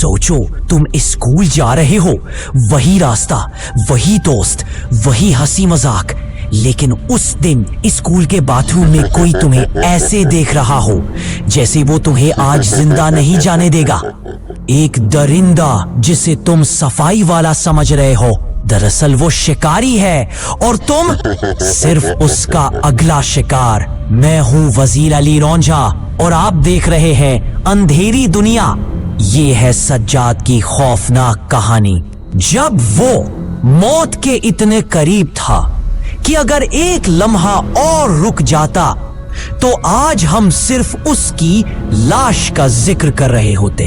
सोचो तुम स्कूल जा रहे हो, वही रास्ता, वही दोस्त, वही हंसी मजाक, लेकिन उस दिन स्कूल के बाथरूम में कोई तुम्हें ऐसे देख रहा हो जैसे वो तुम्हें आज जिंदा नहीं जाने देगा। एक दरिंदा जिसे तुम सफाई वाला समझ रहे हो, दरअसल वो शिकारी है और तुम सिर्फ उसका अगला शिकार। मैं हूँ वजीर अली रौंझा और आप देख रहे हैं अंधेरी दुनिया। ये है सज्जाद की खौफनाक कहानी। जब वो मौत के इतने करीब था कि अगर एक लम्हा और रुक जाता तो आज हम सिर्फ उसकी लाश का जिक्र कर रहे होते।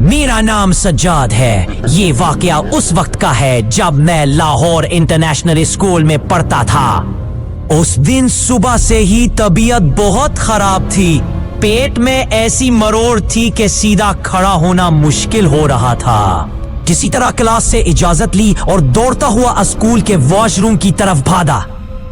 मेरा नाम सज्जाद है। ये वाकया उस वक्त का है जब मैं लाहौर इंटरनेशनल स्कूल में पढ़ता था। उस दिन सुबह से ही तबीयत बहुत खराब थी। पेट में ऐसी मरोड़ थी कि सीधा खड़ा होना मुश्किल हो रहा था। किसी तरह क्लास से इजाजत ली और दौड़ता हुआ स्कूल के वॉशरूम की तरफ भागा।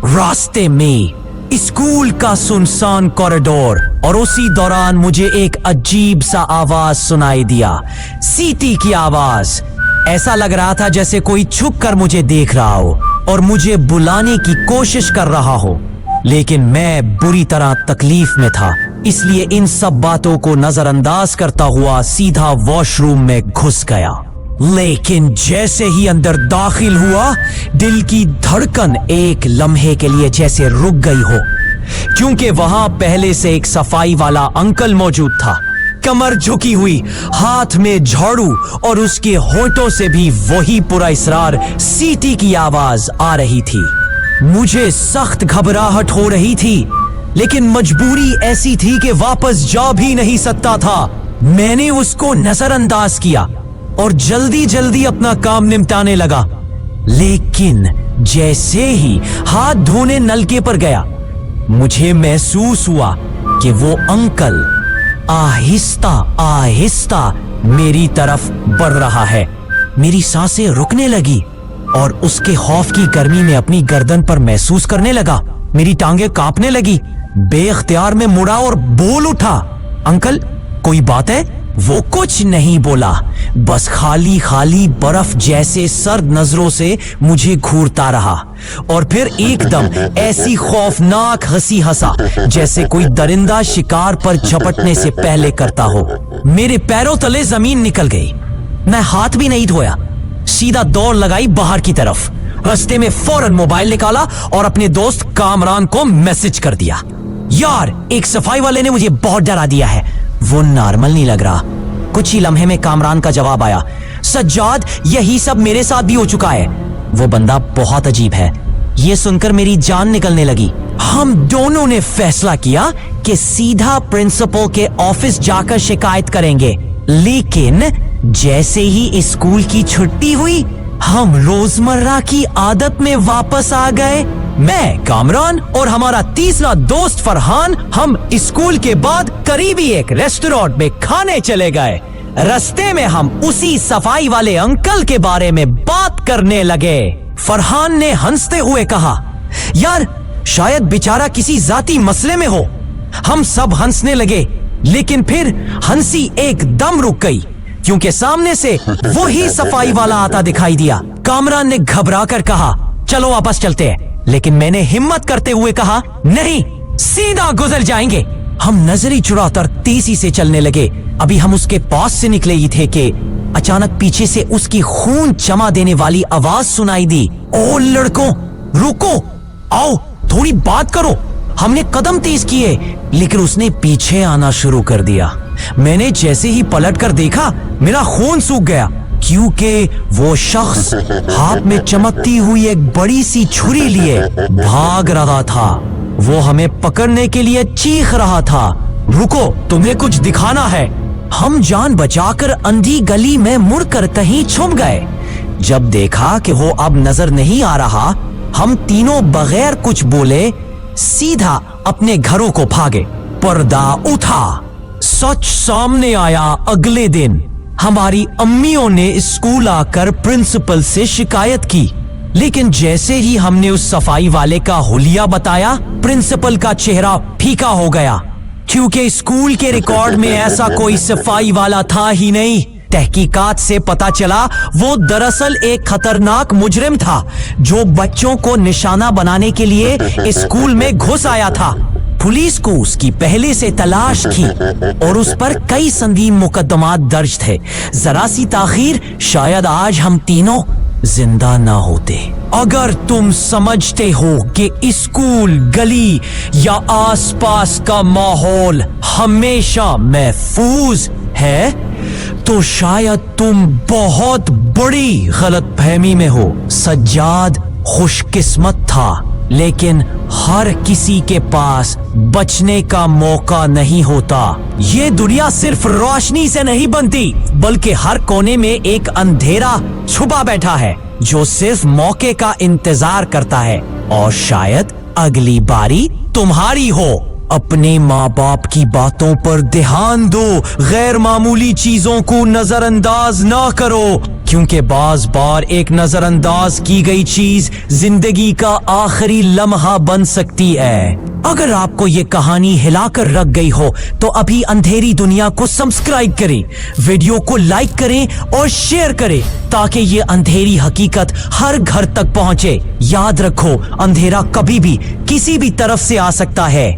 रास्ते में स्कूल का सुनसान कॉरिडोर और उसी दौरान मुझे एक अजीब सा आवाज सुनाई दिया, सीटी की आवाज। ऐसा लग रहा था जैसे कोई छुप कर मुझे देख रहा हो और मुझे बुलाने की कोशिश कर रहा हो, लेकिन मैं बुरी तरह तकलीफ में था, इसलिए इन सब बातों को नजरअंदाज करता हुआ सीधा वॉशरूम में घुस गया। लेकिन जैसे ही अंदर दाखिल हुआ, दिल की धड़कन एक लम्हे के लिए जैसे रुक गई हो, क्योंकि वहां पहले से एक सफाई वाला अंकल मौजूद था, कमर झुकी हुई, हाथ में झाड़ू और उसके होठों से भी वही पुरअसरार सीटी की आवाज आ रही थी। मुझे सख्त घबराहट हो रही थी, लेकिन मजबूरी ऐसी थी कि वापस जा भी नहीं सकता था। मैंने उसको नजरअंदाज किया और जल्दी जल्दी अपना काम निपटाने लगा। लेकिन जैसे ही हाथ धोने नलके पर गया, मुझे महसूस हुआ कि वो अंकल आहिस्ता आहिस्ता मेरी तरफ बढ़ रहा है। मेरी सांसें रुकने लगी और उसके खौफ की गर्मी में अपनी गर्दन पर महसूस करने लगा। मेरी टांगें कांपने लगी। बेख्तियार में मुड़ा और बोल उठा, अंकल कोई बात है? वो कुछ नहीं बोला, बस खाली खाली बर्फ जैसे सर्द नजरों से मुझे घूरता रहा और फिर एकदम ऐसी खौफनाक हंसी हंसा जैसे कोई दरिंदा शिकार पर झपटने से पहले करता हो। मेरे पैरों तले जमीन निकल गई। मैं हाथ भी नहीं धोया, सीधा दौड़ लगाई बाहर की तरफ। रास्ते में फौरन मोबाइल निकाला और अपने दोस्त कामरान को मैसेज कर दिया, यार एक सफाई वाले ने मुझे बहुत डरा दिया है, वो नॉर्मल नहीं लग रहा। कुछ ही लम्हे में कामरान का जवाब आया, सज्जाद यही सब मेरे साथ भी हो चुका है। वो बंदा बहुत अजीब है। ये सुनकर मेरी जान निकलने लगी। हम दोनों ने फैसला किया कि सीधा प्रिंसिपल के ऑफिस जाकर शिकायत करेंगे। लेकिन जैसे ही स्कूल की छुट्टी हुई, हम रोजमर्रा की आदत में वापस आ गए। मैं, कामरान और हमारा तीसरा दोस्त फरहान, हम स्कूल के बाद करीबी एक रेस्टोरेंट में खाने चले गए। रास्ते में हम उसी सफाई वाले अंकल के बारे में बात करने लगे। फरहान ने हंसते हुए कहा, यार शायद बेचारा किसी जाती मसले में हो। हम सब हंसने लगे, लेकिन फिर हंसी एकदम रुक गई क्योंकि सामने से वही सफाई वाला आता दिखाई दिया। कामरान ने घबरा कर कहा, चलो वापस चलते हैं, लेकिन मैंने हिम्मत करते हुए कहा, नहीं सीधा गुजर जाएंगे। हम नजरी चुराकर तेजी से चलने लगे। अभी हम उसके पास से निकले ही थे कि अचानक पीछे से उसकी खून जमा देने वाली आवाज सुनाई दी, ओ लड़कों रुको, आओ थोड़ी बात करो। हमने कदम तेज किए, लेकिन उसने पीछे आना शुरू कर दिया। मैंने जैसे ही पलट कर देखा, मेरा खून सूख गया क्योंकि वो शख्स हाथ में चमकती हुई एक बड़ी सी छुरी लिए भाग रहा था। वो हमें पकड़ने के लिए चीख रहा था, रुको तुम्हें कुछ दिखाना है। हम जान बचाकर अंधी गली में मुड़कर कहीं छुप गए। जब देखा कि वो अब नजर नहीं आ रहा, हम तीनों बगैर कुछ बोले सीधा अपने घरों को भागे। पर्दा उठा, सच सामने आया। अगले दिन हमारी अम्मियों ने स्कूल आकर प्रिंसिपल से शिकायत की, लेकिन जैसे ही हमने उस सफाई वाले का हुलिया बताया, प्रिंसिपल का चेहरा फीका हो गया क्योंकि स्कूल के रिकॉर्ड में ऐसा कोई सफाई वाला था ही नहीं। तहकीकात से पता चला वो दरअसल एक खतरनाक मुजरिम था जो बच्चों को निशाना बनाने के लिए स्कूल में घुस आया था। पुलिस को उसकी पहले से तलाश थी और उस पर कई संगीन मुकदमात दर्ज थे। जरा सी ताखीर, शायद आज हम तीनों जिंदा ना होते। अगर तुम समझते हो कि स्कूल, गली या आसपास का माहौल हमेशा महफूज है तो शायद तुम बहुत बड़ी गलतफहमी में हो। सज्जाद खुशकिस्मत था, लेकिन हर किसी के पास बचने का मौका नहीं होता। ये दुनिया सिर्फ रोशनी से नहीं बनती, बल्कि हर कोने में एक अंधेरा छुपा बैठा है जो सिर्फ मौके का इंतजार करता है। और शायद अगली बारी तुम्हारी हो। अपने माँ बाप की बातों पर ध्यान दो, गैर मामूली चीजों को नजरअंदाज ना करो, क्योंकि बाज बार एक नजरअंदाज की गई चीज जिंदगी का आखिरी लम्हा बन सकती है। अगर आपको ये कहानी हिलाकर रख गई हो तो अभी अंधेरी दुनिया को सब्सक्राइब करें, वीडियो को लाइक करें और शेयर करें ताकि ये अंधेरी हकीकत हर घर तक पहुंचे। याद रखो, अंधेरा कभी भी किसी भी तरफ से आ सकता है,